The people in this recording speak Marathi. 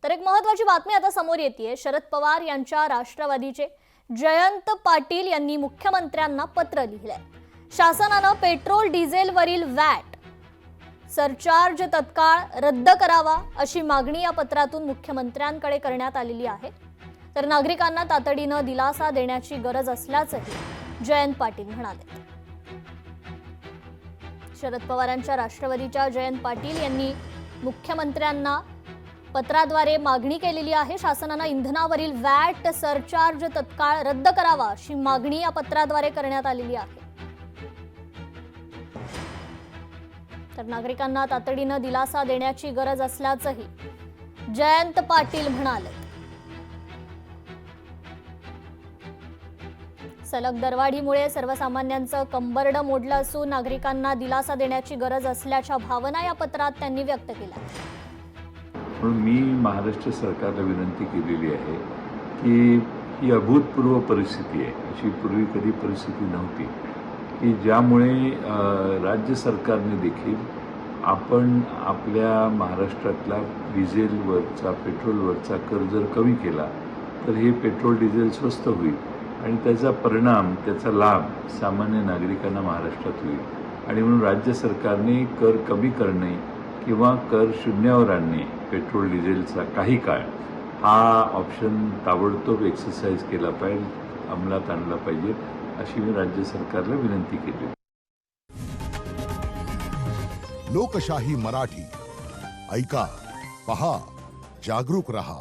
तर एक महत्त्वाची बातमी आता समोर येतेय। शरद पवार यांच्या राष्ट्रवादीचे जयंत पाटील यांनी मुख्यमंत्र्यांना पत्र लिहिलंय। शासनाने पेट्रोल डिझेलवरील वॅट सरचार्ज तत्काळ रद्द करावा अशी मागणी या पत्रातून मुख्यमंत्र्यांकडे करण्यात आलेली आहे। तर नागरिकांना तातडीने दिलासा देण्याची गरज असल्याचंही जयंत पाटील म्हणाले। शरद पवारांच्या राष्ट्रवादीच्या जयंत पाटील यांनी मुख्यमंत्र्यांना पत्राद्वारे मागणी केलेली आहे। शासनाने इंधनावरील वॅट सरचार्ज तत्काळ रद्द करावा अशी मागणी या पत्राद्वारे करण्यात आलेली आहे। तर नागरिकांना तातडीने दिलासा देण्याची गरज असल्याचंही जयंत पाटील म्हणाले। सलग दरवाढीमुळे सर्वसामान्यांचं कंबरड मोडलं असून नागरिकांना दिलासा देण्याची गरज असल्याच्या भावना या पत्रात त्यांनी व्यक्त केल्या। म्हणून मी महाराष्ट्र सरकारला विनंती केलेली आहे की ही अभूतपूर्व परिस्थिती आहे, अशी पूर्वी कधी परिस्थिती नव्हती की ज्यामुळे राज्य सरकारने देखील आपण आपल्या महाराष्ट्रातला डिझेलवरचा पेट्रोलवरचा कर जर कमी केला तर हे पेट्रोल डिझेल स्वस्त होईल आणि त्याचा परिणाम त्याचा लाभ सामान्य नागरिकांना महाराष्ट्रात होईल। आणि म्हणून राज्य सरकारने कर कमी करणे किंवा कर शून्यावर आणणे पेट्रोल डिझेलचा काही काळ हा ऑप्शन ताबडतोब एक्सरसाइज केला पाहिजे, अंमलात आणला पाहिजे अशी मी राज्य सरकारला विनंती केली। लोकशाही मराठी ऐका, पहा, जागरूक रहा।